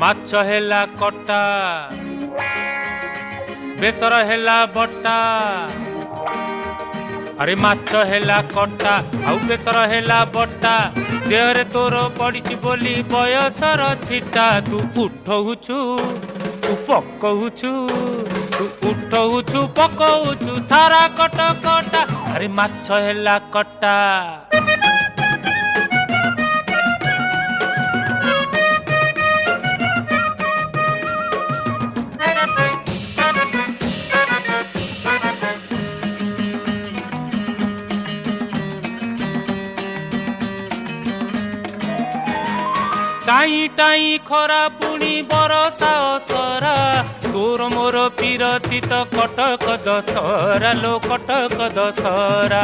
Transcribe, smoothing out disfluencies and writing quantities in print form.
ମାଛ ହେଲା କଟା ବେସର ହେଲା ବଟା अरे माछ हेला कटा आउ बेसर हेला बटा देहरे तोर पड़ी बोली बयसर छिटा तू उठौछु तू पकौछु तू उठौछु पकौछु सारा कट कटा अरे माछ हेला कटा टाई टाई खरा पुणी बरसा असरा तोर मोर पीरती तो कटक दशहरा लो कटक दशहरा।